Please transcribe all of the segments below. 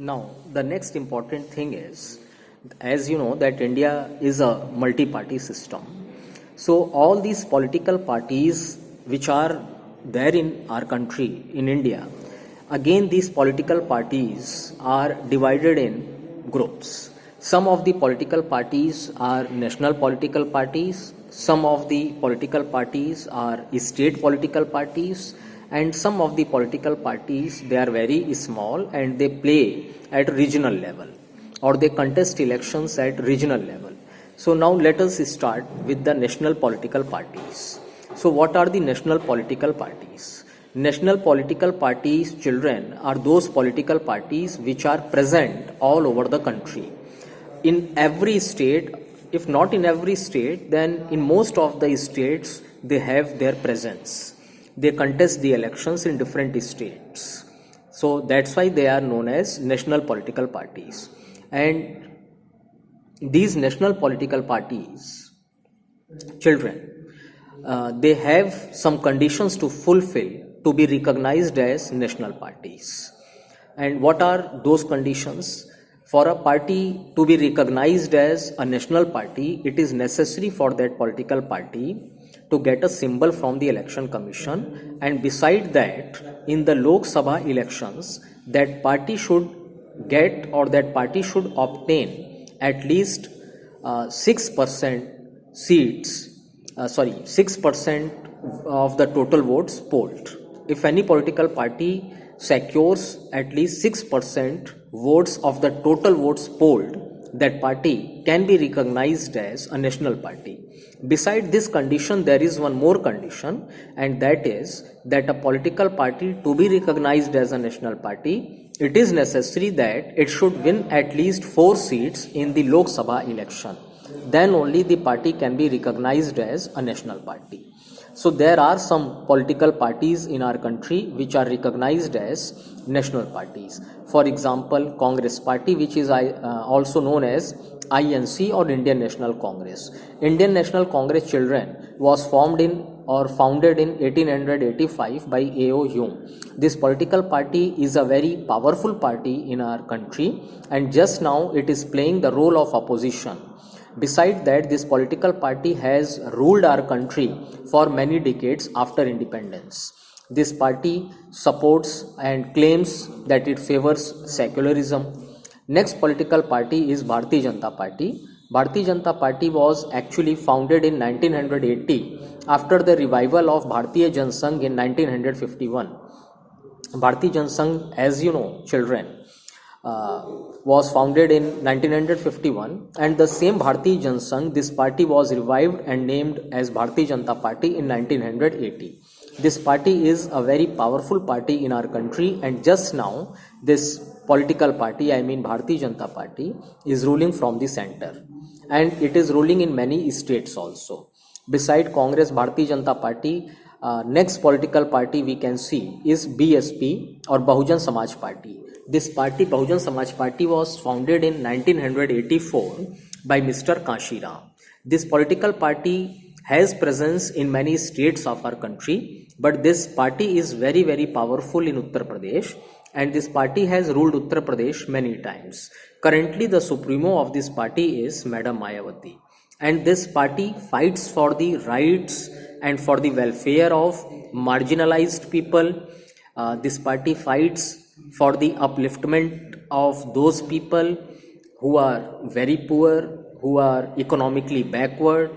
Now, the next important thing is, as you know, that India is a multi-party system. So, all these political parties which are there in our country, in India, again, these political parties are divided in groups. Some of the political parties are national political parties, some of the political parties are state political parties, and some of the political parties they are very small and they play at regional level or they contest elections at regional level. So now let us start with the national political parties. So what are the national political parties? National political parties, children, are those political parties which are present all over the country. In every state, if not in every state, then in most of the states they have their presence. They contest the elections in different states. So that's why they are known as national political parties. And these national political parties, children, they have some conditions to fulfill to be recognized as national parties. And what are those conditions? For a party to be recognized as a national party, it is necessary for that political party to get a symbol from the election commission, and beside that, in the Lok Sabha elections, that party should get or that party should obtain at least 6% seats, 6% of the total votes polled. If any political party secures at least 6% votes of the total votes polled, that party can be recognized as a national party. Beside this condition, there is one more condition, and that is that a political party to be recognized as a national party, it is necessary that it should win at least 4 seats in the Lok Sabha election. Then only the party can be recognized as a national party. So there are some political parties in our country which are recognized as national parties. For example, Congress Party, which is also known as INC or Indian National Congress. Indian National Congress, children, was formed in or founded in 1885 by A.O. Hume. This political party is a very powerful party in our country, and just now it is playing the role of opposition. Besides that, this political party has ruled our country for many decades after independence. This party supports and claims that it favors secularism. Next political party is Bharatiya Janata Party. Bharatiya Janata Party was actually founded in 1980 after the revival of Bharatiya Jansangh in 1951. Bharatiya Jansangh, as you know, children, was founded in 1951, and the same Bharatiya Jansangh, this party was revived and named as Bharatiya Janata Party in 1980. This party is a very powerful party in our country, and just now this political party, I mean Bharatiya Janata Party, is ruling from the center, and it is ruling in many states also. Beside Congress, Bharatiya Janata Party, next political party we can see is BSP or Bahujan Samaj Party. This party, Bahujan Samaj Party, was founded in 1984 by Mr. Kanshi Ram. This political party has presence in many states of our country, but this party is very, very powerful in Uttar Pradesh, and this party has ruled Uttar Pradesh many times. Currently, the supremo of this party is Madam Mayawati, and this party fights for the rights and for the welfare of marginalized people. This party fights for the upliftment of those people who are very poor, who are economically backward,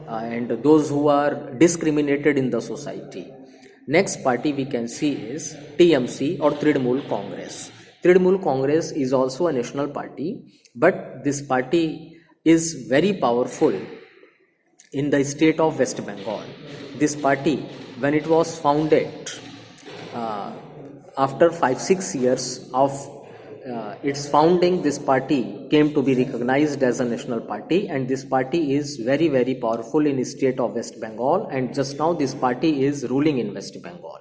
and those who are discriminated in the society. Next party we can see is TMC or Trinamool Congress. Trinamool Congress is also a national party, but this party is very powerful in the state of West Bengal. This party, when it was founded, after 5-6 years of its founding, this party came to be recognized as a national party, and this party is very, very powerful in the state of West Bengal, and just now this party is ruling in West Bengal.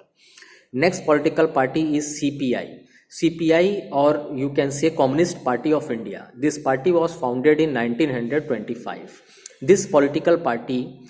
Next political party is CPI. CPI, or you can say Communist Party of India. This party was founded in 1925. This political party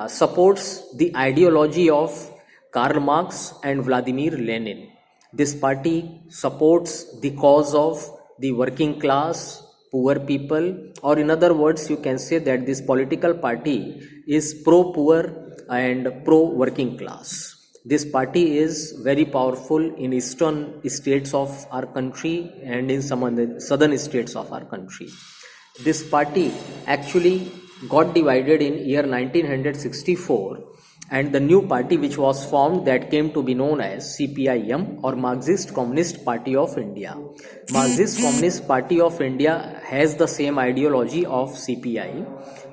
supports the ideology of Karl Marx and Vladimir Lenin. This party supports the cause of the working class, poor people, or in other words, you can say that this political party is pro poor and pro working class. This party is very powerful in eastern states of our country and in some other southern states of our country. This party actually got divided in year 1964, and the new party which was formed that came to be known as CPIM or Marxist Communist Party of India. Marxist Communist Party of India has the same ideology of CPI.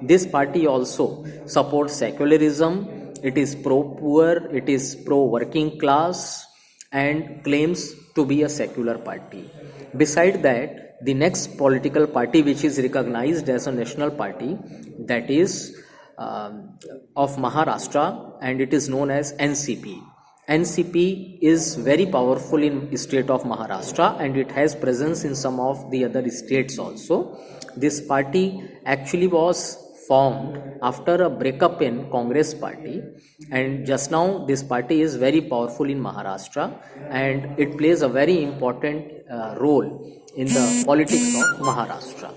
This party also supports secularism, it is pro poor, it is pro working class, and claims to be a secular party. Beside that, the next political party which is recognized as a national party, that is of Maharashtra, and it is known as NCP. NCP is very powerful in state of Maharashtra and it has presence in some of the other states also. This party actually was formed after a breakup in Congress party, and just now this party is very powerful in Maharashtra and it plays a very important role in the politics of Maharashtra.